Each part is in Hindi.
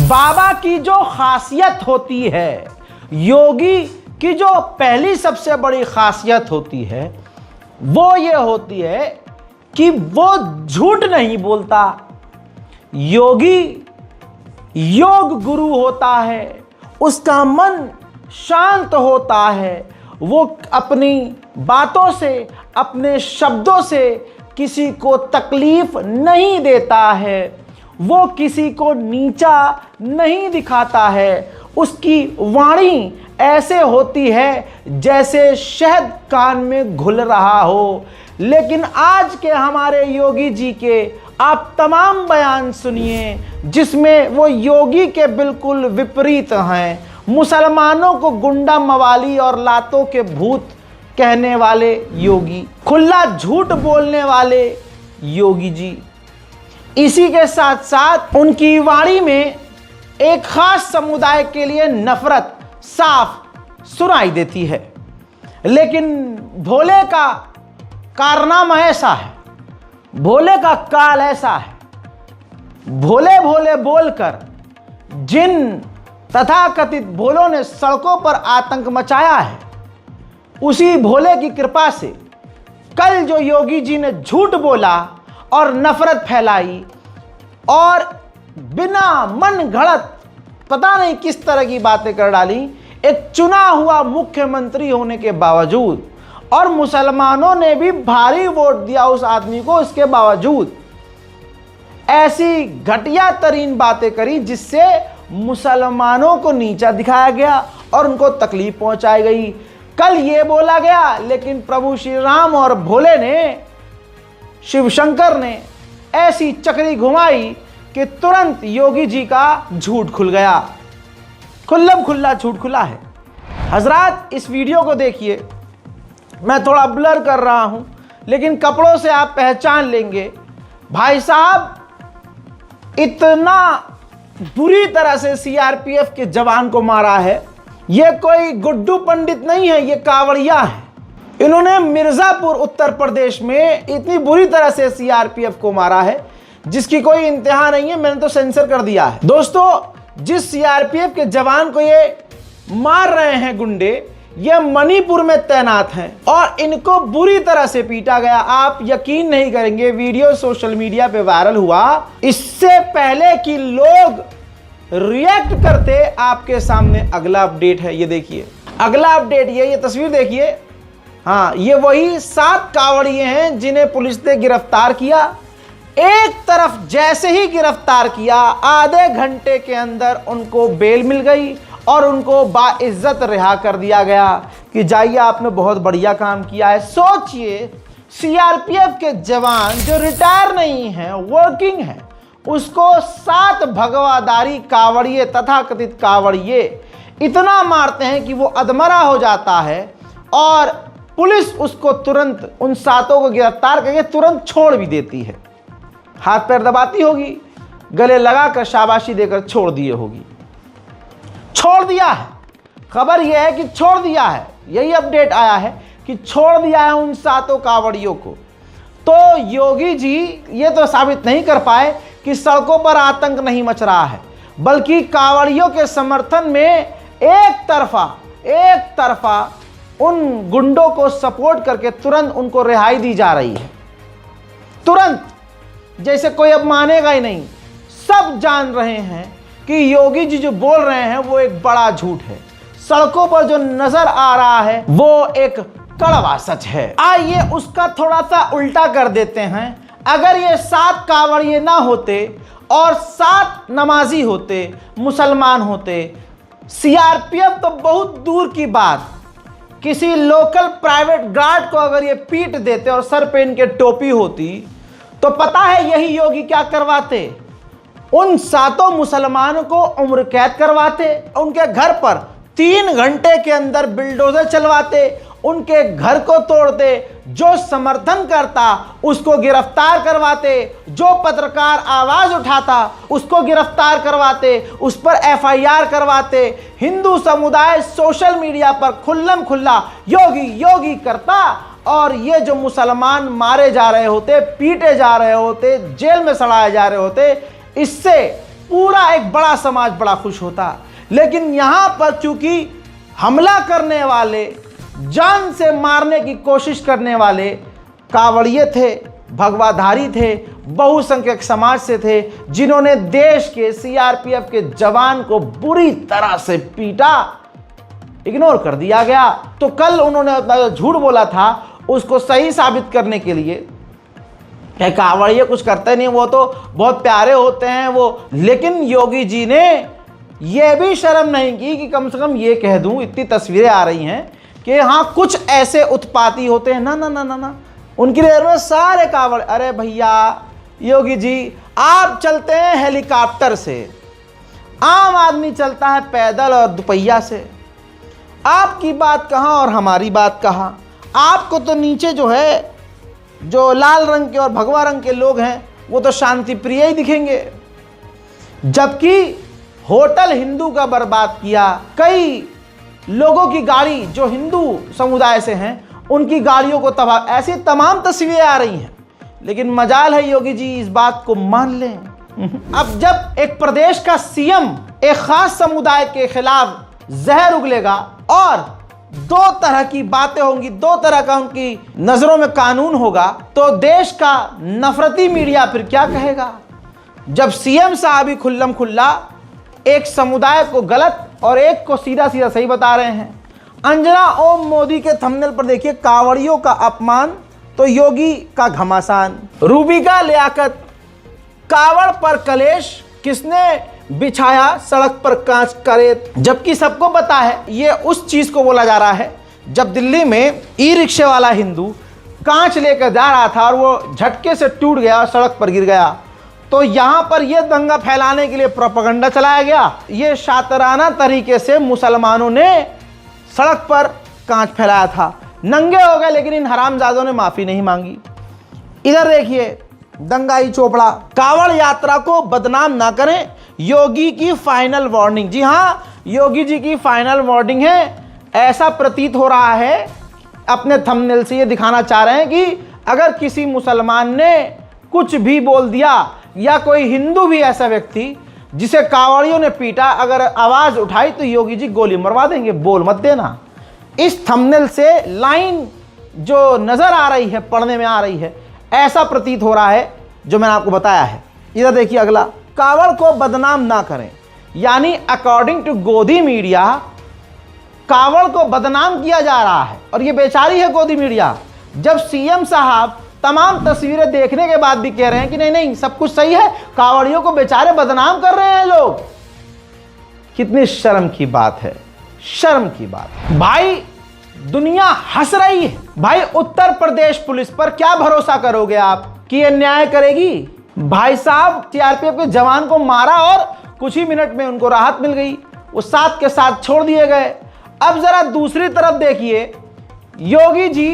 बाबा की जो खासियत होती है, योगी की जो पहली सबसे बड़ी खासियत होती है वो ये होती है कि वो झूठ नहीं बोलता। योगी योग गुरु होता है, उसका मन शांत होता है, वो अपनी बातों से, अपने शब्दों से किसी को तकलीफ नहीं देता है, वो किसी को नीचा नहीं दिखाता है। उसकी वाणी ऐसे होती है जैसे शहद कान में घुल रहा हो। लेकिन आज के हमारे योगी जी के आप तमाम बयान सुनिए जिसमें वो योगी के बिल्कुल विपरीत हैं। मुसलमानों को गुंडा मवाली और लातों के भूत कहने वाले योगी, खुला झूठ बोलने वाले योगी जी। इसी के साथ साथ उनकी वाणी में एक खास समुदाय के लिए नफरत साफ सुनाई देती है। लेकिन भोले का कारनामा ऐसा है, भोले का काल ऐसा है, भोले भोले बोलकर जिन तथाकथित भोलों ने सड़कों पर आतंक मचाया है, उसी भोले की कृपा से कल जो योगी जी ने झूठ बोला और नफरत फैलाई और बिना मन घड़त पता नहीं किस तरह की बातें कर डाली, एक चुना हुआ मुख्यमंत्री होने के बावजूद, और मुसलमानों ने भी भारी वोट दिया उस आदमी को, इसके बावजूद ऐसी घटिया तरीन बातें करी जिससे मुसलमानों को नीचा दिखाया गया और उनको तकलीफ पहुंचाई गई। कल ये बोला गया, लेकिन प्रभु श्री राम और भोले ने, शिव शंकर ने ऐसी चक्री घुमाई कि तुरंत योगी जी का झूठ खुल गया। खुल्लम खुल्ला झूठ खुला है। हजरात, इस वीडियो को देखिए, मैं थोड़ा ब्लर कर रहा हूं लेकिन कपड़ों से आप पहचान लेंगे। भाई साहब इतना बुरी तरह से सीआरपीएफ के जवान को मारा है। ये कोई गुड्डू पंडित नहीं है, ये कावड़िया है। इन्होंने मिर्जापुर उत्तर प्रदेश में इतनी बुरी तरह से सीआरपीएफ को मारा है जिसकी कोई इंतहा नहीं है। मैंने तो सेंसर कर दिया है। दोस्तों, जिस सीआरपीएफ के जवान को ये मार रहे हैं गुंडे, ये मणिपुर में तैनात हैं और इनको बुरी तरह से पीटा गया। आप यकीन नहीं करेंगे, वीडियो सोशल मीडिया पे वायरल हुआ। इससे पहले कि लोग रिएक्ट करते, आपके सामने अगला अपडेट है। ये देखिए अगला अपडेट, ये तस्वीर देखिए। हाँ, ये वही 7 कावड़िए हैं जिन्हें पुलिस ने गिरफ्तार किया। एक तरफ जैसे ही गिरफ्तार किया, आधे घंटे के अंदर उनको बेल मिल गई और उनको बाइज्जत रिहा कर दिया गया कि जाइए, आपने बहुत बढ़िया काम किया है। सोचिए, सीआरपीएफ के जवान जो रिटायर नहीं हैं, वर्किंग हैं, उसको 7 भगवादारी कावड़िए, तथाकथित कावड़िए इतना मारते हैं कि वो अधमरा हो जाता है और पुलिस उसको तुरंत, उन 7 को गिरफ्तार करके तुरंत छोड़ भी देती है। हाथ पैर दबाती होगी, गले लगाकर शाबाशी देकर छोड़ दिए होगी। छोड़ दिया है, खबर यह है कि छोड़ दिया है। यही अपडेट आया है कि छोड़ दिया है उन 7 कावड़ियों को। तो योगी जी ये तो साबित नहीं कर पाए कि सड़कों पर आतंक नहीं मच रहा है, बल्कि कावड़ियों के समर्थन में एक तरफा उन गुंडों को सपोर्ट करके तुरंत उनको रिहाई दी जा रही है। तुरंत, जैसे कोई अब मानेगा ही नहीं। सब जान रहे हैं कि योगी जी जो बोल रहे हैं वो एक बड़ा झूठ है। सड़कों पर जो नजर आ रहा है वो एक कड़वा सच है। आइए उसका थोड़ा सा उल्टा कर देते हैं। अगर ये 7 कावड़िए ना होते और 7 नमाजी होते, मुसलमान होते, सीआरपीएफ तो बहुत दूर की बात, किसी लोकल प्राइवेट गार्ड को अगर ये पीट देते और सर पे इनके टोपी होती, तो पता है यही योगी क्या करवाते? उन 7 मुसलमानों को उम्र कैद करवाते, उनके घर पर 3 घंटे के अंदर बिल्डोजर चलवाते, उनके घर को तोड़ते, जो समर्थन करता उसको गिरफ्तार करवाते, जो पत्रकार आवाज उठाता उसको गिरफ्तार करवाते, उस पर एफआईआर करवाते। हिंदू समुदाय सोशल मीडिया पर खुल्लम खुल्ला योगी योगी करता और ये जो मुसलमान मारे जा रहे होते, पीटे जा रहे होते, जेल में सड़ाए जा रहे होते, इससे पूरा एक बड़ा समाज बड़ा खुश होता। लेकिन यहां पर चूंकि हमला करने वाले, जान से मारने की कोशिश करने वाले कांवड़िए थे, भगवाधारी थे, बहुसंख्यक समाज से थे, जिन्होंने देश के सीआरपीएफ के जवान को बुरी तरह से पीटा, इग्नोर कर दिया गया। तो कल उन्होंने अपना झूठ बोला था उसको सही साबित करने के लिए कि कांवड़िए कुछ करते नहीं, वो तो बहुत प्यारे होते हैं वो। लेकिन योगी जी ने यह भी शर्म नहीं की कि कम से कम ये कह दूं, इतनी तस्वीरें आ रही हैं कि हाँ कुछ ऐसे उत्पाती होते हैं, ना ना ना ना ना, उनकी नजर में सारे कांवड़। अरे भैया योगी जी, आप चलते हैं हेलीकॉप्टर से, आम आदमी चलता है पैदल और दुपहिया से। आपकी बात कहाँ और हमारी बात कहाँ? आपको तो नीचे जो है, जो लाल रंग के और भगवा रंग के लोग हैं, वो तो शांति प्रिय ही दिखेंगे। जबकि होटल हिंदू का बर्बाद किया, कई लोगों की गाड़ी जो हिंदू समुदाय से हैं उनकी गाड़ियों को तबाह, ऐसी तमाम तस्वीरें आ रही हैं। लेकिन मजाल है योगी जी इस बात को मान लें। अब जब एक प्रदेश का सीएम एक खास समुदाय के खिलाफ जहर उगलेगा और दो तरह की बातें होंगी, दो तरह का उनकी नजरों में कानून होगा, तो देश का नफरती मीडिया फिर क्या कहेगा? जब सीएम साहब ही खुल्लम खुल्ला एक समुदाय को गलत और एक को सीधा सीधा सही बता रहे हैं। अंजना ओम मोदी के थंबनेल पर देखिए, कांवड़ियों का अपमान तो योगी का घमासान। रूबिका लियाकत, कांवड़ पर कलेश किसने बिछाया सड़क पर कांच का रेत। जबकि सबको पता है ये उस चीज को बोला जा रहा है जब दिल्ली में ई रिक्शे वाला हिंदू कांच लेकर जा रहा था और वो झटके से टूट गया और सड़क पर गिर गया। तो यहां पर यह दंगा फैलाने के लिए प्रोपेगेंडा चलाया गया। ये शातिराना तरीके से मुसलमानों ने सड़क पर कांच फैलाया था। नंगे हो गए, लेकिन इन हरामजादों ने माफी नहीं मांगी। इधर देखिए दंगाई चोपड़ा, कांवड़ यात्रा को बदनाम ना करें, योगी की फाइनल वार्निंग। जी हां, योगी जी की फाइनल वार्निंग है। ऐसा प्रतीत हो रहा है, अपने थंबनेल से ये दिखाना चाह रहे हैं कि अगर किसी मुसलमान ने कुछ भी बोल दिया या कोई हिंदू भी ऐसा व्यक्ति जिसे कांवड़ियों ने पीटा अगर आवाज उठाई तो योगी जी गोली मरवा देंगे, बोल मत देना। इस थंबनेल से लाइन जो नजर आ रही है, पढ़ने में आ रही है, ऐसा प्रतीत हो रहा है जो मैंने आपको बताया है। इधर देखिए अगला, कांवड़ को बदनाम ना करें, यानी अकॉर्डिंग टू गोदी मीडिया कांवड़ को बदनाम किया जा रहा है। और ये बेचारी है गोदी मीडिया, जब सीएम साहब तमाम तस्वीरें देखने के बाद भी कह रहे हैं कि नहीं नहीं सब कुछ सही है, कांवड़ियों को बेचारे बदनाम कर रहे हैं लोग। कितनी शर्म की बात है, शर्म की बात। भाई दुनिया हंस रही है। भाई उत्तर प्रदेश पुलिस पर क्या भरोसा करोगे आप कि ये न्याय करेगी? भाई साहब सीआरपीएफ के जवान को मारा और कुछ ही मिनट में उनको राहत मिल गई, वो साथ के साथ छोड़ दिए गए। अब जरा दूसरी तरफ देखिए, योगी जी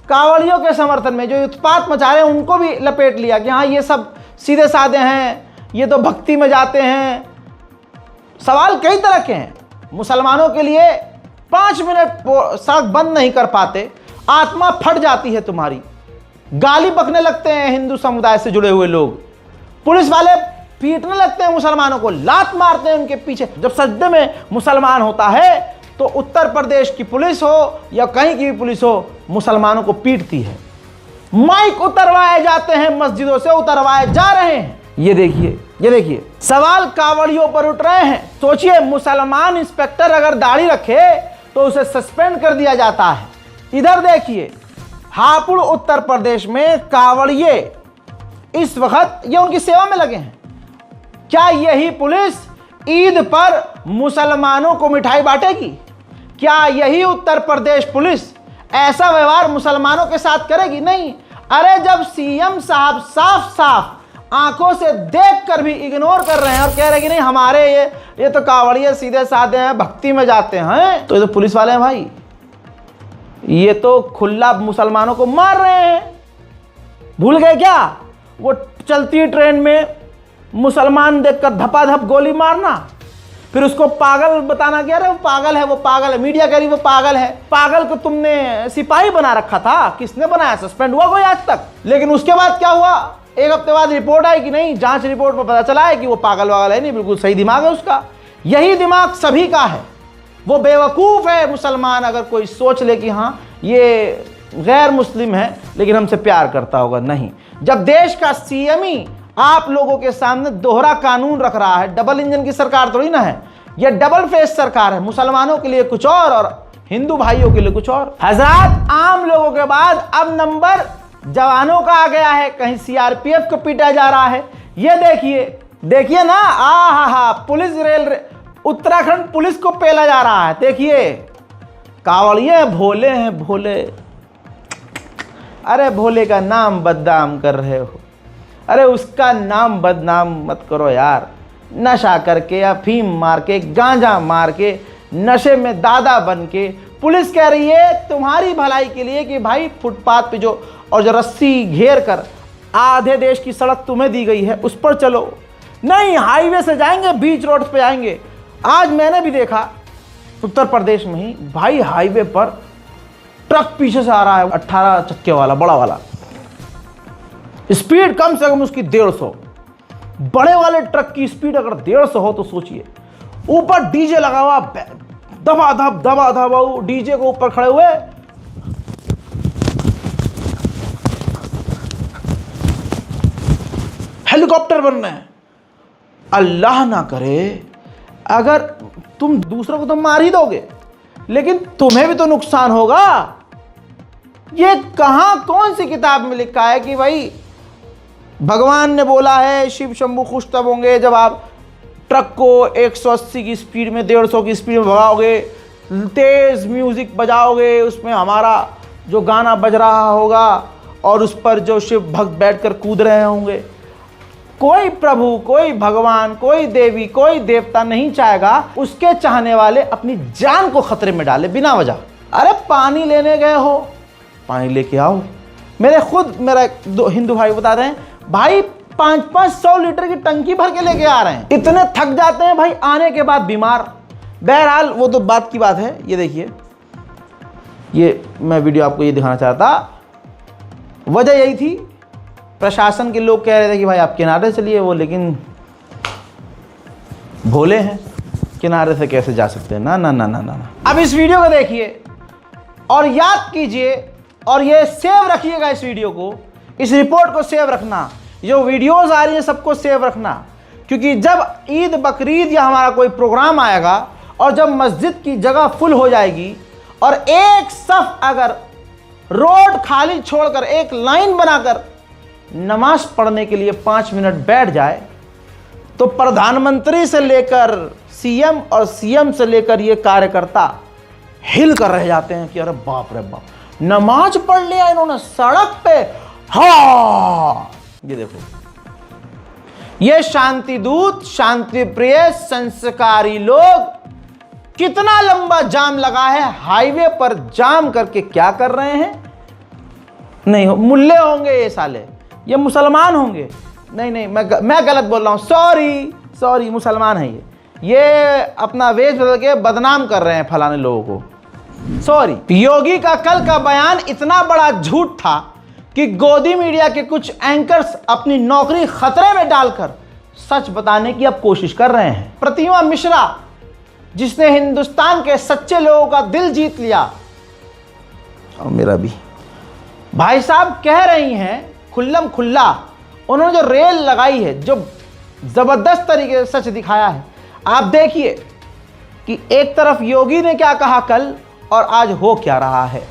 कांवड़ियों के समर्थन में जो उत्पात मचा रहे हैं उनको भी लपेट लिया कि हाँ ये सब सीधे साधे हैं, ये तो भक्ति में जाते हैं। सवाल कई तरह के हैं। मुसलमानों के लिए 5 मिनट सड़क बंद नहीं कर पाते, आत्मा फट जाती है तुम्हारी। गाली बकने लगते हैं हिंदू समुदाय से जुड़े हुए लोग, पुलिस वाले पीटने लगते हैं मुसलमानों को, लात मारते हैं उनके पीछे। जब सजदे में मुसलमान होता है तो उत्तर प्रदेश की पुलिस हो या कहीं की भी पुलिस हो, मुसलमानों को पीटती है। माइक उतरवाए जाते हैं, मस्जिदों से उतरवाए जा रहे हैं। ये देखिए, ये देखिए, सवाल कांवड़ियों पर उठ रहे हैं। सोचिए, मुसलमान इंस्पेक्टर अगर दाढ़ी रखे तो उसे सस्पेंड कर दिया जाता है। इधर देखिए, हापुड़ उत्तर प्रदेश में कांवड़िए इस वक्त ये उनकी सेवा में लगे हैं। क्या यही पुलिस ईद पर मुसलमानों को मिठाई बांटेगी? क्या यही उत्तर प्रदेश पुलिस ऐसा व्यवहार मुसलमानों के साथ करेगी? नहीं। अरे जब सीएम साहब साफ साफ आंखों से देखकर भी इग्नोर कर रहे हैं और कह रहे हैं कि नहीं हमारे ये तो कांवड़िए सीधे साधे हैं, भक्ति में जाते हैं, तो ये तो पुलिस वाले हैं भाई, ये तो खुला मुसलमानों को मार रहे हैं। भूल गए क्या वो चलती ट्रेन में मुसलमान देखकर धपाधप गोली मारना, फिर उसको पागल बताना कि अरे वो पागल है, वो पागल है, मीडिया कह रही वो पागल है। पागल को तुमने सिपाही बना रखा था, किसने बनाया? सस्पेंड हुआ कोई आज तक? लेकिन उसके बाद क्या हुआ? एक हफ्ते बाद रिपोर्ट आई कि नहीं, जांच रिपोर्ट में पता चला है कि वो पागल वागल है नहीं, बिल्कुल सही दिमाग है उसका। यही दिमाग सभी का है। वो बेवकूफ़ है मुसलमान अगर कोई सोच ले कि हाँ ये गैर मुस्लिम है लेकिन हमसे प्यार करता होगा। नहीं, जब देश का सीएम ही आप लोगों के सामने दोहरा कानून रख रहा है, डबल इंजन की सरकार थोड़ी ना है, यह डबल फेस सरकार है। मुसलमानों के लिए कुछ और हिंदू भाइयों के लिए कुछ और। हजरात, आम लोगों के बाद अब नंबर जवानों का आ गया है। कहीं सीआरपीएफ को पीटा जा रहा है। ये देखिए ना, हा पुलिस उत्तराखंड पुलिस को पेला जा रहा है। देखिए, कांवड़िए भोले हैं, भोले। अरे भोले का नाम बदनाम कर रहे हो, अरे उसका नाम बदनाम मत करो यार। नशा करके, अफीम मार के, गांजा मार के, नशे में दादा बन के पुलिस कह रही है तुम्हारी भलाई के लिए कि भाई फुटपाथ पे जो और जो रस्सी घेर कर आधे देश की सड़क तुम्हें दी गई है उस पर चलो। नहीं, हाईवे से जाएंगे, बीच रोड पे जाएंगे। आज मैंने भी देखा उत्तर प्रदेश में ही, भाई हाईवे पर ट्रक पीछे से आ रहा है, 18 चक्के वाला, बड़ा वाला, स्पीड कम से कम उसकी 150। बड़े वाले ट्रक की स्पीड अगर 150 हो तो सोचिए, ऊपर डीजे लगा हुआ, दबा धब डीजे को ऊपर खड़े हुए, हेलीकॉप्टर बन रहे हैं। अल्लाह ना करे अगर तुम दूसरों को तो मार ही दोगे लेकिन तुम्हें भी तो नुकसान होगा। ये कहां कौन सी किताब में लिखा है कि भाई भगवान ने बोला है शिव शंभू खुश तब होंगे जब आप ट्रक को 180 की स्पीड में, 150 की स्पीड में भगाओगे, तेज म्यूजिक बजाओगे, उसमें हमारा जो गाना बज रहा होगा और उस पर जो शिव भक्त बैठकर कूद रहे होंगे। कोई प्रभु, कोई भगवान, कोई देवी, कोई देवता नहीं चाहेगा उसके चाहने वाले अपनी जान को खतरे में डाले बिना वजह। अरे पानी लेने गए हो, पानी लेके आओ। मेरा दो हिंदू भाई बता रहे हैं, भाई 500 लीटर की टंकी भर के लेके आ रहे हैं। इतने थक जाते हैं भाई, आने के बाद बीमार। बहरहाल वो तो बात की बात है। ये देखिए, ये मैं वीडियो आपको ये दिखाना चाहता, वजह यही थी, प्रशासन के लोग कह रहे थे कि भाई आप किनारे चलिए, वो लेकिन भोले हैं, किनारे से कैसे जा सकते हैं। ना ना ना ना ना। अब इस वीडियो को देखिए और याद कीजिए और ये सेव रखिएगा इस वीडियो को, इस रिपोर्ट को सेव रखना, जो वीडियोस आ रही हैं सबको सेव रखना, क्योंकि जब ईद बकरीद या हमारा कोई प्रोग्राम आएगा और जब मस्जिद की जगह फुल हो जाएगी और एक सफ अगर रोड खाली छोड़कर एक लाइन बनाकर नमाज पढ़ने के लिए 5 मिनट बैठ जाए तो प्रधानमंत्री से लेकर सीएम और सीएम से लेकर ये कार्यकर्ता हिल कर रह जाते हैं कि अरे बाप रे बाप, नमाज पढ़ लिया इन्होंने सड़क पे। हाँ, ये देखो, ये शांति दूत, शांति प्रिय, संस्कारी लोग कितना लंबा जाम लगा है हाईवे पर, जाम करके क्या कर रहे हैं? नहीं, मुल्ले होंगे ये साले, ये मुसलमान होंगे। नहीं, मैं गलत बोल रहा हूं, सॉरी, मुसलमान है ये अपना वेश बदल के बदनाम कर रहे हैं फलाने लोगों को, सॉरी। योगी का कल का बयान इतना बड़ा झूठ था कि गोदी मीडिया के कुछ एंकर्स अपनी नौकरी खतरे में डालकर सच बताने की अब कोशिश कर रहे हैं। प्रतिमा मिश्रा, जिसने हिंदुस्तान के सच्चे लोगों का दिल जीत लिया, और मेरा भी, भाई साहब कह रही हैं खुल्लम खुल्ला, उन्होंने जो रेल लगाई है, जो जबरदस्त तरीके से सच दिखाया है। आप देखिए कि एक तरफ योगी ने क्या कहा कल और आज हो क्या रहा है।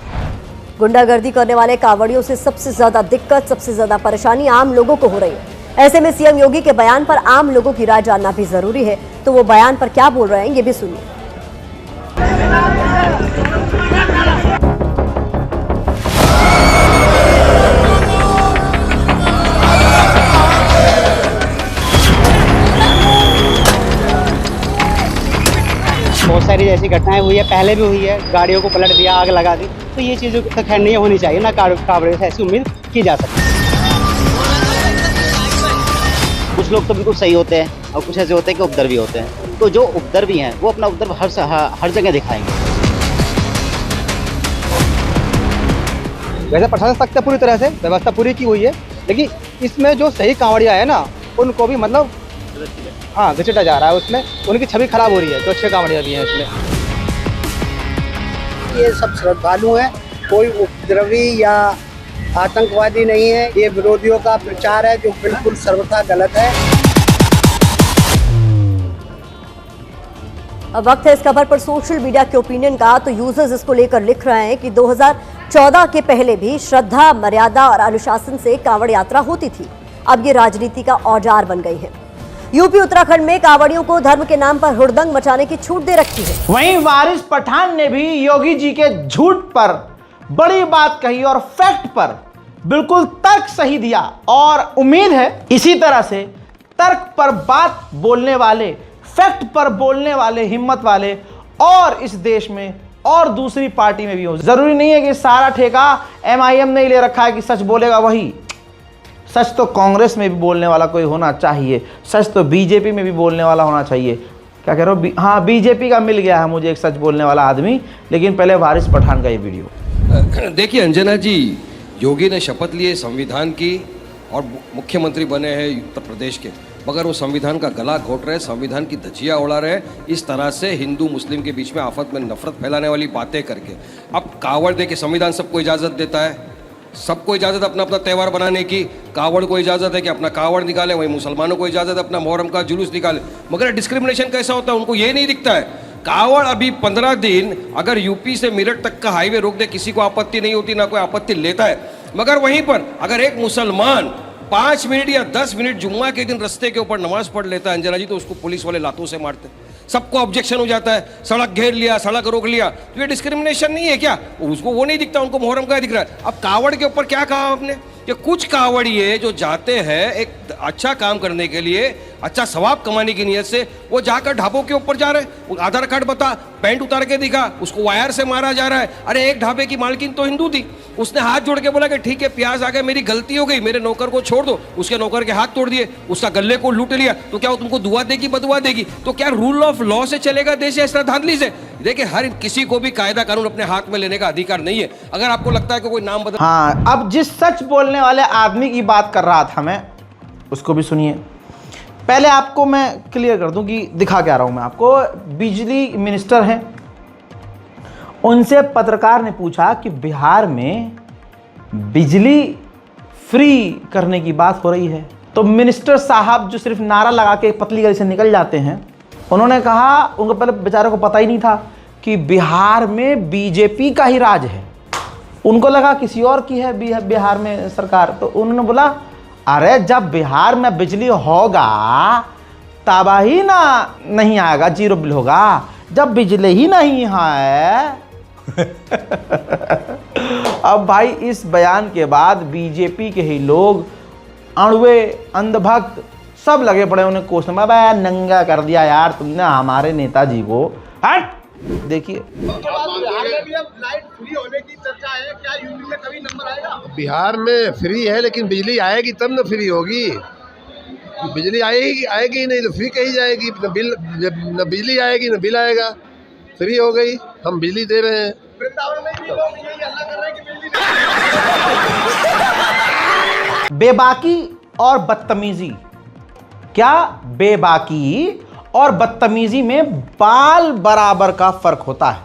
गुंडागर्दी करने वाले कांवड़ियों से सबसे ज्यादा दिक्कत, सबसे ज्यादा परेशानी आम लोगों को हो रही है। ऐसे में सीएम योगी के बयान पर आम लोगों की राय जानना भी जरूरी है, तो वो बयान पर क्या बोल रहे हैं ये भी सुनिए। बहुत सारी ऐसी घटनाएं हुई है, पहले भी हुई है, गाड़ियों को पलट दिया, आग लगा दी, तो ये चीज़ों तो खैर नहीं होनी चाहिए ना, कांवड़ियों से ऐसी उम्मीद की जा सकती है। कुछ लोग तो बिल्कुल सही होते हैं और कुछ ऐसे होते हैं कि उपद्रवी होते हैं, तो जो उपद्रवी हैं वो अपना उपद्रव हर जगह दिखाएंगे। वैसे प्रशासन सख्त है, पूरी तरह से व्यवस्था पूरी की हुई है, लेकिन इसमें जो सही कांवड़िया है ना, उनको भी मतलब हाँ घसीटा जा रहा है, उसमें उनकी छवि खराब हो रही है, जो अच्छे कांवड़िया भी हैं इसमें। ये सब श्रद्धालु हैं, कोई उपद्रवी या आतंकवादी नहीं है। ये विरोधियों का प्रचार है जो बिल्कुल सर्वथा गलत है। अब वक्त है इस खबर पर सोशल मीडिया के ओपिनियन का। तो यूजर्स इसको लेकर लिख रहे हैं कि 2014 के पहले भी श्रद्धा, मर्यादा और अनुशासन से कांवड़ यात्रा होती थी, अब ये राजनीति का औजार बन गई है। यूपी उत्तराखंड में कांवड़ियों को धर्म के नाम पर हुड़दंग मचाने की छूट दे रखी है। वहीं वारिस पठान ने भी योगी जी के झूठ पर बड़ी बात कही और फैक्ट पर बिल्कुल तर्क सही दिया, और उम्मीद है इसी तरह से तर्क पर बात बोलने वाले, फैक्ट पर बोलने वाले, हिम्मत वाले और इस देश में और दूसरी पार्टी में भी हो। जरूरी नहीं है कि सारा ठेका MIM ने ले रखा है कि सच बोलेगा वही। सच तो कांग्रेस में भी बोलने वाला कोई होना चाहिए, सच तो बीजेपी में भी बोलने वाला होना चाहिए। क्या कह रहे हो? हाँ, बीजेपी का मिल गया है मुझे एक सच बोलने वाला आदमी, लेकिन पहले वारिस पठान का ये वीडियो। देखिए अंजना जी, योगी ने शपथ ली है संविधान की और मुख्यमंत्री बने हैं उत्तर प्रदेश के, मगर वो संविधान का गला घोट रहे, संविधान की धज्जियां उड़ा रहे, इस तरह से हिंदू मुस्लिम के बीच में आफत में नफरत फैलाने वाली बातें करके। अब कावड़ दे के संविधान सबको इजाज़त देता है, सबको इजाज़त अपना अपना त्यौहार बनाने की। कावड़ को इजाज़त है कि अपना कावड़ निकाले, वहीं मुसलमानों को इजाज़त है अपना मुहर्रम का जुलूस निकाले। मगर डिस्क्रिमिनेशन कैसा होता है उनको ये नहीं दिखता है। कावड़ अभी 15 दिन अगर यूपी से मेरठ तक का हाईवे रोक दे, किसी को आपत्ति नहीं होती, ना कोई आपत्ति लेता है। मगर वहीं पर अगर एक मुसलमान 5 मिनट या 10 मिनट जुम्मा के दिन रास्ते के ऊपर नमाज पढ़ लेता है अंजना जी, तो उसको पुलिस वाले लातों से मारते हैं, सबको ऑब्जेक्शन हो जाता है, सड़क घेर लिया, सड़क रोक लिया। तो ये डिस्क्रिमिनेशन नहीं है क्या? उसको वो नहीं दिखता, उनको मुहर्रम का दिख रहा है। अब कावड़ के ऊपर क्या कहा आपने कि कुछ कावड़िए जो जाते हैं एक अच्छा काम करने के लिए, अच्छा सवाब कमाने की नीयत से, वो जाकर ढाबों के ऊपर जा रहे हैं, आधार कार्ड बता, पैंट उतार के दिखा, उसको वायर से मारा जा रहा है। अरे एक ढाबे की मालकिन तो हिंदू थी, उसने हाथ जोड़ के बोला कि ठीक है प्याज आ गया, मेरी गलती हो गई, मेरे नौकर को छोड़ दो। उसके नौकर के हाथ तोड़ दिए, उसका गले को लूट लिया, तो क्या वो तुमको दुआ देगी, बदुआ देगी? तो क्या रूल ऑफ लॉ से चलेगा देश या श्रद्धांजलि से? देखिए, हर किसी को भी कायदा कानून अपने हाथ में लेने का अधिकार नहीं है। अगर आपको लगता है कि कोई नाम बदल, हाँ, अब जिस सच बोलने वाले आदमी की बात कर रहा था मैं, उसको भी सुनिए। पहले आपको मैं क्लियर कर दूं कि दिखा क्या रहा हूं मैं आपको। बिजली मिनिस्टर हैं, उनसे पत्रकार ने पूछा कि बिहार में बिजली फ्री करने की बात हो रही है, तो मिनिस्टर साहब जो सिर्फ नारा लगा के पतली गली से निकल जाते हैं, उन्होंने कहा, उनको पहले बेचारों को पता ही नहीं था कि बिहार में बीजेपी का ही राज है। उनको लगा किसी और की है बिहार में सरकार। तो उन्होंने बोला, अरे जब बिहार में बिजली होगा तबाही ना नहीं आएगा, जीरो बिल होगा। जब बिजली ही नहीं है अब भाई इस बयान के बाद बीजेपी के ही लोग, अणुए, अंधभक्त सब लगे पड़े उन्हें कोसने में, भाई नंगा कर दिया यार तुमने हमारे नेताजी को। हट, देखिए बिहार में फ्री है, लेकिन बिजली आएगी तब ना फ्री होगी। बिजली आएगी नहीं तो फ्री कही जाएगी। न बिजली आएगी न बिल आएगा। फ्री हो गई, हम बिजली दे रहे हैं। बेबाकी और बदतमीजी, क्या बेबाकी और बदतमीजी में बाल बराबर का फर्क होता है,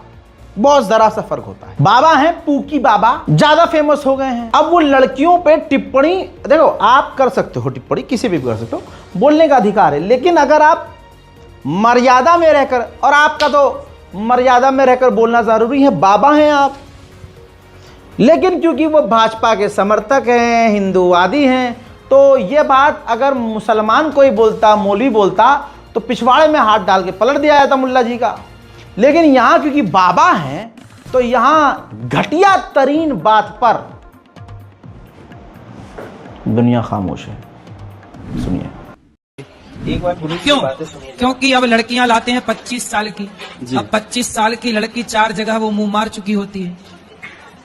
बहुत जरा सा फर्क होता है। बाबा हैं पूकी बाबा, ज्यादा फेमस हो गए हैं। अब वो लड़कियों पे टिप्पणी, देखो आप कर सकते हो टिप्पणी, किसी भी कर सकते हो, बोलने का अधिकार है, लेकिन अगर आप मर्यादा में रहकर, और आपका तो मर्यादा में रहकर बोलना जरूरी है, बाबा हैं आप, लेकिन क्योंकि वो भाजपा के समर्थक हैं, हिंदूवादी हैं, तो ये बात अगर मुसलमान कोई बोलता, मौलवी बोलता, तो पिछवाड़े में हाथ डाल के पलट दिया जाता मुल्ला जी का। लेकिन यहां क्योंकि बाबा हैं, तो यहां घटिया तरीन बात पर दुनिया खामोश है। सुनिए एक बार क्यों? क्योंकि अब लड़कियां लाते हैं 25 साल की। अब 25 साल की लड़की 4 जगह वो मुंह मार चुकी होती है,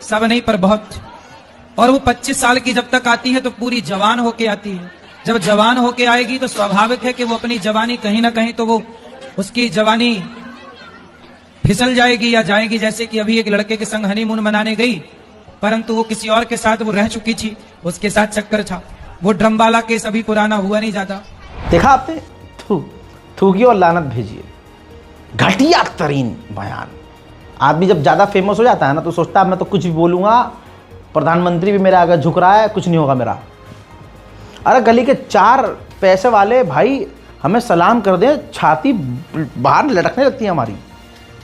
सब नहीं पर बहुत। और वो 25 साल की जब तक आती है तो पूरी जवान होके आती है। जब जवान होके आएगी तो स्वाभाविक है कि वो अपनी जवानी कहीं ना कहीं तो वो उसकी जवानी फिसल जाएगी या जाएगी। जैसे कि अभी एक लड़के के संग हनीमून मनाने गई, परंतु वो किसी और के साथ वो रह चुकी थी, उसके साथ चक्कर था। वो ड्रम वाला केस अभी पुराना हुआ नहीं ज्यादा। देखा आपने, थूकी और लानत भेजिए, घटिया तरीन बयान। आदमी जब ज़्यादा फेमस हो जाता है ना तो सोचता है मैं तो कुछ भी बोलूँगा, प्रधानमंत्री भी मेरे आगे झुक रहा है, कुछ नहीं होगा मेरा। अरे गली के 4 पैसे वाले भाई हमें सलाम कर दें, छाती बाहर लटकने लगती है, हमारी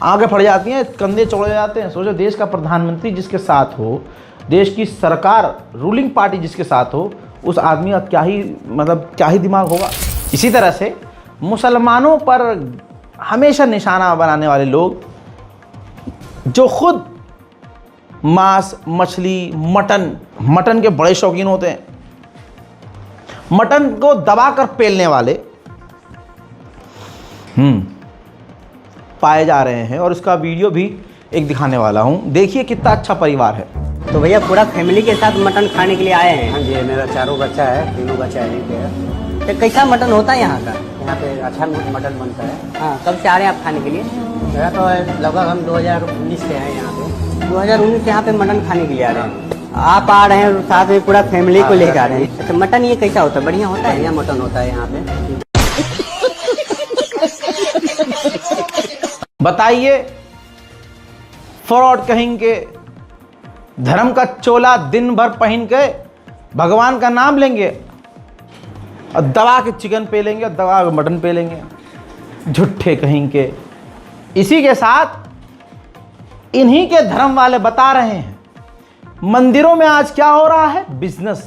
आंखें फट जाती हैं, कंधे चौड़े जाते हैं। सोचो देश का प्रधानमंत्री जिसके साथ हो, देश की सरकार रूलिंग पार्टी जिसके साथ हो, उस आदमी का क्या ही दिमाग होगा। इसी तरह से मुसलमानों पर हमेशा निशाना बनाने वाले लोग जो खुद मांस, मछली, मटन के बड़े शौकीन होते हैं, मटन को दबाकर पेलने वाले पाए जा रहे हैं। और उसका वीडियो भी एक दिखाने वाला हूं, देखिए कितना अच्छा परिवार है। तो भैया पूरा फैमिली के साथ मटन खाने के लिए आए हैं? हाँ जी, मेरा 4 बच्चा है, 3 बच्चा यहीं पे है। तो कैसा मटन होता है यहाँ का? यहाँ पे अच्छा मटन बनता है। हाँ, कब से आ रहे हैं आप खाने के लिए? मेरा तो लगभग हम 2019 से हैं यहाँ पे। 2019 से यहाँ पे मटन खाने के लिए आ रहे हैं। आप आ रहे हैं और साथ में पूरा फैमिली को लेकर आ रहे हैं। अच्छा, मटन ये कैसा होता है? बढ़िया होता है? बढ़िया मटन होता है यहाँ पे। बताइए, फ्रॉड कहेंगे, धर्म का चोला दिन भर पहन के भगवान का नाम लेंगे और दबा के चिकन पे लेंगे और दबा के मटन पे लेंगे, झूठे कहेंगे। इसी के साथ इन्हीं के धर्म वाले बता रहे हैं मंदिरों में आज क्या हो रहा है, बिजनेस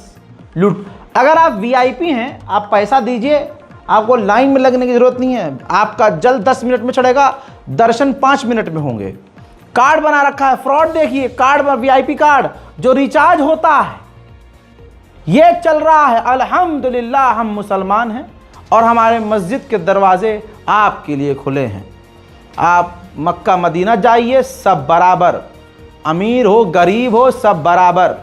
लूट। अगर आप वीआईपी हैं, आप पैसा दीजिए, आपको लाइन में लगने की जरूरत नहीं है। आपका जल 10 मिनट में चढ़ेगा, दर्शन 5 मिनट में होंगे। कार्ड बना रखा है, फ्रॉड देखिए, कार्ड में वीआईपी कार्ड जो रिचार्ज होता है, ये चल रहा है। अल्हम्दुलिल्लाह हम मुसलमान हैं और हमारे मस्जिद के दरवाजे आपके लिए खुले हैं। आप मक्का मदीना जाइए, सब बराबर, अमीर हो गरीब हो सब बराबर।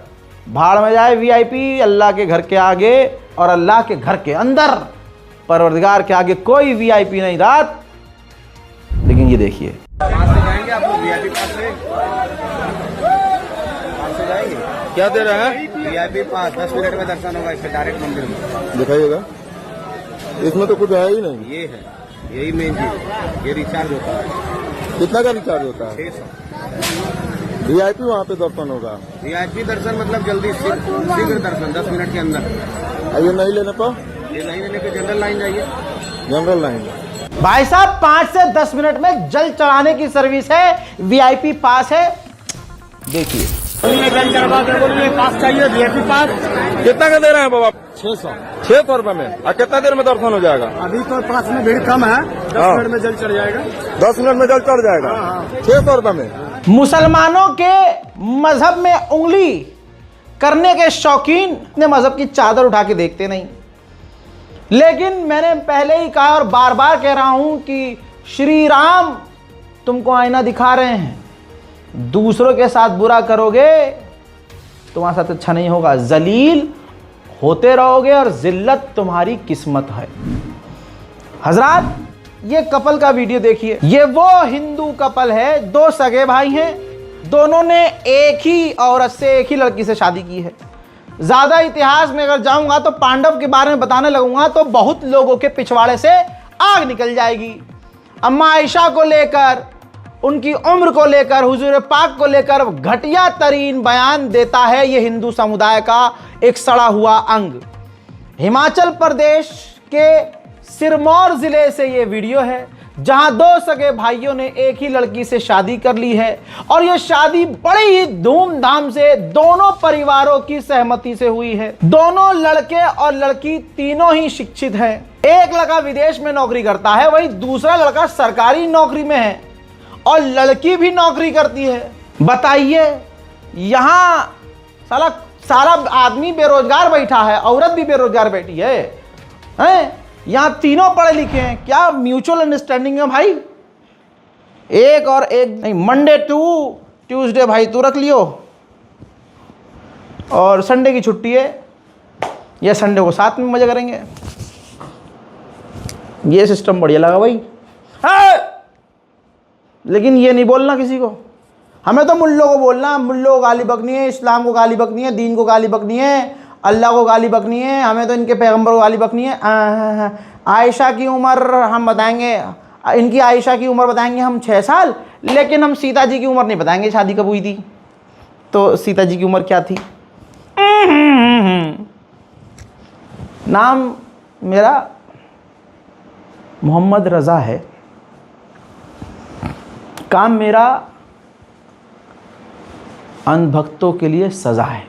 भाड़ में जाए वीआईपी, अल्लाह के घर के आगे और अल्लाह के घर के अंदर, परवरदिगार के आगे कोई वीआईपी नहीं रात। लेकिन ये देखिए, क्या दे रहा है? वीआईपी पास 10 मिनट में दर्शन होगा इससे डायरेक्ट मंदिर में। दिखाइएगा, इसमें तो कुछ है ही नहीं। ये है, यही मेन चीज। ये रिचार्ज होता है। कितना का रिचार्ज होता है? 600। वीआईपी वहाँ पे दर्शन होगा। वीआईपी दर्शन मतलब जल्दी शीघ्र दर्शन 10 मिनट के अंदर। ये नहीं लेने पर? ये नहीं लेने पे जनरल लाइन जाइए। General line. भाई साहब 5 से 10 मिनट में जल चढ़ाने की सर्विस है, वीआईपी पास है। देखिए, पास चाहिए, वीआईपी पास। कितना का दे रहे हैं बाबा? 600 रुपए में। और कितना देर में दर्शन हो जाएगा? अभी तो पास में भीड़ कम है, 10 मिनट में जल चढ़ जाएगा। 10 मिनट में जल चढ़ जाएगा। 600 रुपए में। मुसलमानों के मजहब में उंगली करने के शौकीन अपने मजहब की चादर उठा के देखते नहीं। लेकिन मैंने पहले ही कहा और बार बार कह रहा हूं कि श्री राम तुमको आईना दिखा रहे हैं, दूसरों के साथ बुरा करोगे तुम्हारे साथ अच्छा नहीं होगा, जलील होते रहोगे और जिल्लत तुम्हारी किस्मत है। हजरात, ये कपल का वीडियो देखिए। ये वो हिंदू कपल है, 2 सगे भाई हैं, दोनों ने एक ही औरत से, एक ही लड़की से शादी की है। ज्यादा इतिहास में अगर जाऊंगा तो पांडव के बारे में बताने लगूंगा तो बहुत लोगों के पिछवाड़े से आग निकल जाएगी। अम्मा आयशा को लेकर, उनकी उम्र को लेकर, हुजूर पाक को लेकर घटिया तरीन बयान देता है ये हिंदू समुदाय का एक सड़ा हुआ अंग। हिमाचल प्रदेश के सिरमौर जिले से ये वीडियो है, जहां 2 सगे भाइयों ने एक ही लड़की से शादी कर ली है और यह शादी बड़ी ही धूमधाम से दोनों परिवारों की सहमति से हुई है। दोनों लड़के और लड़की तीनों ही शिक्षित हैं। एक लड़का विदेश में नौकरी करता है, वहीं दूसरा लड़का सरकारी नौकरी में है और लड़की भी नौकरी करती है। बताइए, यहां सारा आदमी बेरोजगार बैठा है, औरत भी बेरोजगार बैठी है, हैं? यहां तीनों पढ़े लिखे हैं। क्या म्यूचुअल अंडरस्टैंडिंग है भाई? एक और एक नहीं, मंडे टू ट्यूसडे भाई तू रख लियो और संडे की छुट्टी है, या संडे को साथ में मजे करेंगे। ये सिस्टम बढ़िया लगा भाई। लेकिन ये नहीं बोलना किसी को, हमें तो मुल्लों को बोलना, मुल्लों को गाली बकनी है, इस्लाम को गाली बकनी है, दीन को गाली बकनी है, अल्लाह को गाली बकनी है, हमें तो इनके पैगंबर को गाली बकनी है। आयशा की उम्र हम बताएंगे, इनकी आयशा की उम्र बताएंगे हम 6 साल, लेकिन हम सीता जी की उम्र नहीं बताएंगे, शादी कब हुई थी। तो सीता जी की उम्र क्या थी? नाम मेरा मोहम्मद रज़ा है, काम मेरा अंधभक्तों के लिए सज़ा है।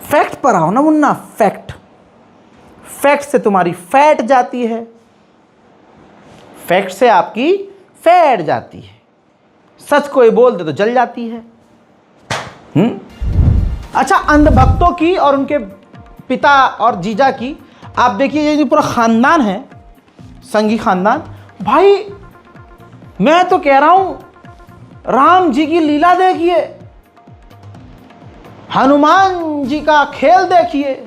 फैक्ट पर आओ ना मुन्ना, फैक्ट। फैक्ट से तुम्हारी फैट जाती है, फैक्ट से आपकी फैट जाती है। सच कोई बोल दे तो जल जाती है। अच्छा, अंधभक्तों की और उनके पिता और जीजा की आप देखिए, ये जो पूरा खानदान है, संघी खानदान, भाई मैं तो कह रहा हूं राम जी की लीला देखिए, हनुमान जी का खेल देखिए,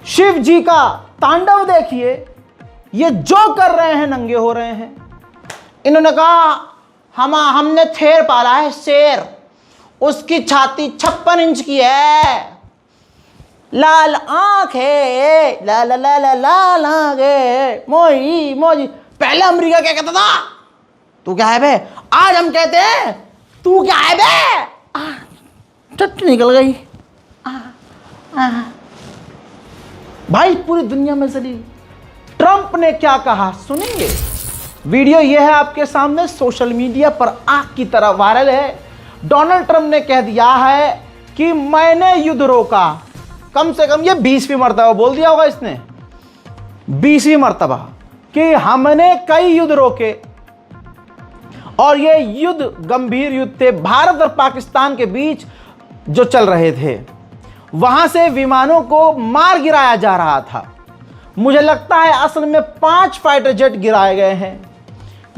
शिव जी का तांडव देखिए। ये जो कर रहे हैं नंगे हो रहे हैं। इन्होंने कहा हमने शेर पाला है, शेर, उसकी छाती 56 इंच की है, लाल आंख है, लाल लाल लाल आंख है, मोई मोई। पहले अमेरिका क्या कहता था, तू क्या है बे? आज हम कहते हैं तू क्या है बे? चट निकल गई। भाई पूरी दुनिया में चली। ट्रंप ने क्या कहा सुनेंगे? वीडियो यह है आपके सामने, सोशल मीडिया पर आग की तरह वायरल है। डोनाल्ड ट्रंप ने कह दिया है कि मैंने युद्ध रोका। कम से कम ये 20वीं मर्तबा बोल दिया होगा इसने, 20वीं मर्तबा, कि हमने कई युद्ध रोके और ये युद्ध गंभीर युद्ध थे। भारत और पाकिस्तान के बीच जो चल रहे थे, वहां से विमानों को मार गिराया जा रहा था। मुझे लगता है असल में 5 फाइटर जेट गिराए गए हैं,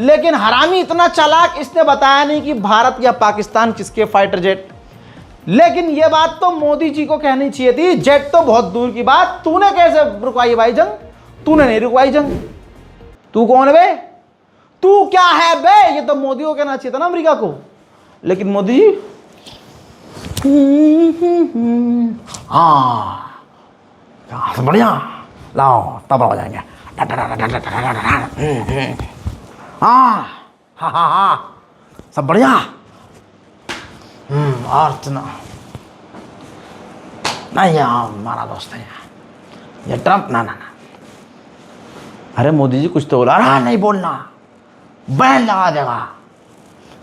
लेकिन हरामी इतना चालाक, इसने बताया नहीं कि भारत या पाकिस्तान किसके फाइटर जेट। लेकिन यह बात तो मोदी जी को कहनी चाहिए थी, जेट तो बहुत दूर की बात, तूने कैसे रुकवाई भाई जंग? तूने नहीं रुकवाई जंग। तू कौन है बे? तू क्या है बे? ये तो मोदी को कहना चाहिए था ना, अमेरिका को। लेकिन मोदी जी हाँ बढ़िया, लाओ तब हो जाएंगे। हाँ हाँ हाँ हाँ सब बढ़िया। और सुना नहीं, हमारा दोस्त है ये ट्रंप। ना ना ना, अरे मोदी जी कुछ तो बोला। अरे नहीं बोलना, बैन लगा देगा।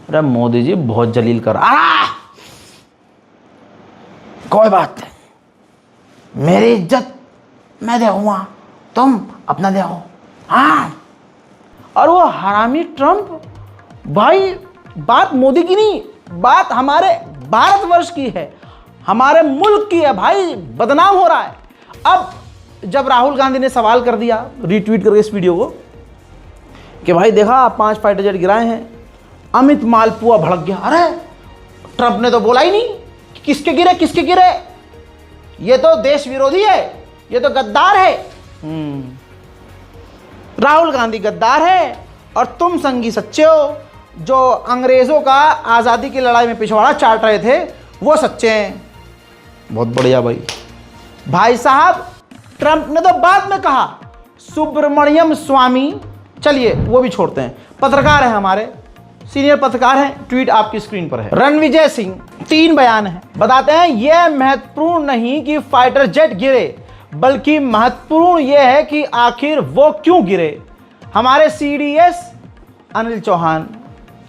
अरे मोदी जी बहुत जलील कर। कोई बात नहीं, मेरी इज्जत मैं देखूंगा, तुम अपना देखो। हाँ, और वो हरामी ट्रंप, भाई बात मोदी की नहीं, बात हमारे भारतवर्ष की है, हमारे मुल्क की है। भाई बदनाम हो रहा है। अब जब राहुल गांधी ने सवाल कर दिया रीट्वीट करके इस वीडियो को कि भाई देखा 5 फाइटर जेट गिराए हैं, अमित मालपुआ भड़क गया। अरे ट्रंप ने तो बोला ही नहीं कि किसके गिरे किसके गिरे, ये तो देश विरोधी है, ये तो गद्दार है। राहुल गांधी गद्दार है और तुम संगी सच्चे हो। जो अंग्रेजों का आज़ादी की लड़ाई में पिछवाड़ा चाट रहे थे वो सच्चे हैं। बहुत बढ़िया भाई साहब। ट्रंप ने तो बाद में कहा सुब्रमण्यम स्वामी, चलिए वो भी छोड़ते हैं, पत्रकार हैं हमारे, सीनियर पत्रकार हैं, ट्वीट आपकी स्क्रीन पर है। रणविजय सिंह, 3 बयान है, बताते हैं यह महत्वपूर्ण नहीं कि फाइटर जेट गिरे, बल्कि महत्वपूर्ण यह है कि आखिर वो क्यों गिरे। हमारे CDS अनिल चौहान।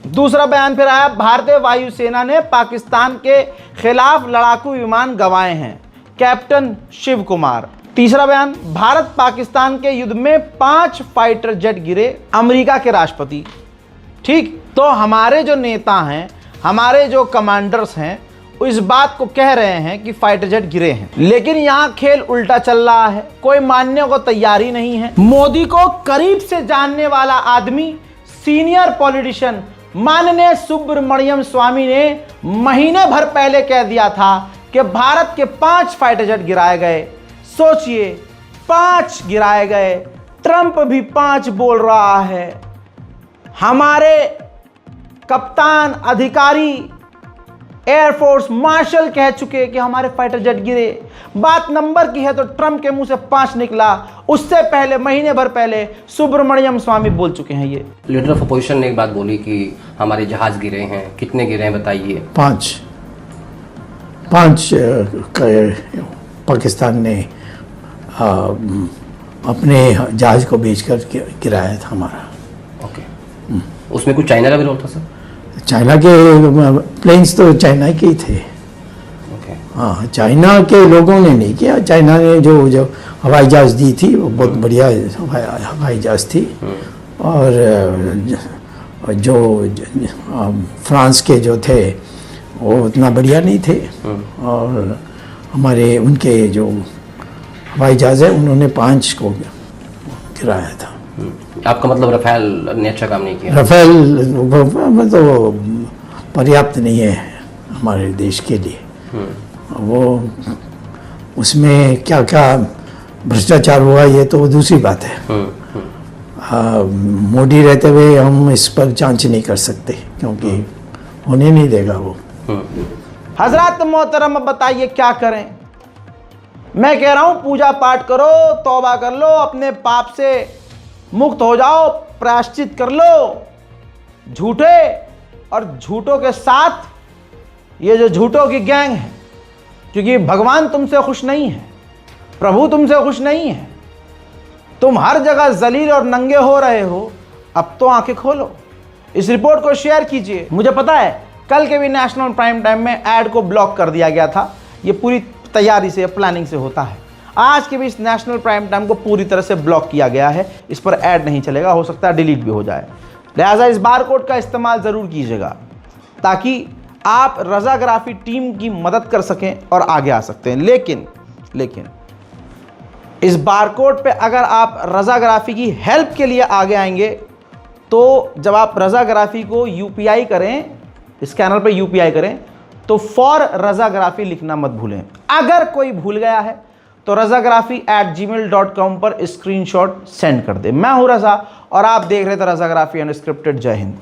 दूसरा बयान फिर आया, भारतीय वायुसेना ने पाकिस्तान के खिलाफ लड़ाकू विमान गंवाए हैं, कैप्टन शिव कुमार। तीसरा बयान, भारत पाकिस्तान के युद्ध में 5 फाइटर जेट गिरे, अमेरिका के राष्ट्रपति। ठीक, तो हमारे जो नेता हैं, हमारे जो कमांडर्स हैं, इस बात को कह रहे हैं कि फाइटर जेट गिरे हैं, लेकिन यहाँ खेल उल्टा चल रहा है, कोई मानने को तैयार ही नहीं है। मोदी को करीब से जानने वाला आदमी, सीनियर पॉलिटिशियन माननीय सुब्रमण्यम स्वामी ने महीने भर पहले कह दिया था कि भारत के 5 फाइटर जेट गिराए गए। सोचिए, 5 गिराए गए, ट्रंप भी 5 बोल रहा है। हमारे कप्तान अधिकारी एयरफोर्स मार्शल कह चुके कि हमारे फाइटर जेट गिरे। बात नंबर की है तो ट्रंप के मुंह से 5 निकला, उससे पहले महीने भर पहले सुब्रमण्यम स्वामी बोल चुके हैं। ये लीडर ऑफ अपोजिशन ने एक बात बोली कि हमारे जहाज गिरे हैं, कितने गिरे हैं बताइए। 5 पाकिस्तान ने अपने जहाज को बेचकर गिराया था हमारा। ओके, उसमें कुछ चाइना का भी रोल था सर? चाइना के प्लेन्स तो चाइना के ही थे। ओके, हाँ, चाइना के लोगों ने नहीं किया। चाइना ने जो हवाई जहाज दी थी वो बहुत बढ़िया हवाई जहाज थी। और जो फ्रांस के जो थे वो उतना बढ़िया नहीं थे। और हमारे उनके जो हवाई जहाज है उन्होंने 5 को गिराया था। आपका मतलब रफेल ने अच्छा काम नहीं किया? रफेल तो पर्याप्त नहीं है हमारे देश के लिए। वो उसमें क्या क्या भ्रष्टाचार हुआ ये तो दूसरी बात है। मोदी रहते हुए हम इस पर जांच नहीं कर सकते क्योंकि होने नहीं देगा वो। हजरत मोहतरम, अब बताइए क्या करें? मैं कह रहा हूं पूजा पाठ करो, तौबा कर लो, अपने पाप से मुक्त हो जाओ, प्रायश्चित कर लो। झूठे और झूठों के साथ ये जो झूठों की गैंग है, क्योंकि भगवान तुमसे खुश नहीं है, प्रभु तुमसे खुश नहीं है, तुम हर जगह जलील और नंगे हो रहे हो। अब तो आंखें खोलो। इस रिपोर्ट को शेयर कीजिए। मुझे पता है कल के भी नेशनल प्राइम टाइम में ऐड को ब्लॉक कर दिया गया था। ये पूरी तैयारी से, प्लानिंग से होता है। आज के भी इस नेशनल प्राइम टाइम को पूरी तरह से ब्लॉक किया गया है। इस पर ऐड नहीं चलेगा, हो सकता है डिलीट भी हो जाए। लिहाजा इस बारकोड का इस्तेमाल ज़रूर कीजिएगा ताकि आप रज़ाग्राफी टीम की मदद कर सकें और आगे आ सकते हैं। लेकिन इस बारकोड पे अगर आप रज़ाग्राफी की हेल्प के लिए आगे आएंगे तो जब आप रज़ाग्राफी को यूपीआई करें, स्कैनर पे यूपीआई करें, तो फॉर रज़ाग्राफी लिखना मत भूलें। अगर कोई भूल गया है तो razagrafi@gmail.com पर स्क्रीनशॉट सेंड कर दे। मैं हूं रज़ा और आप देख रहे थे रज़ाग्राफी अनस्क्रिप्टेड। जय हिंद।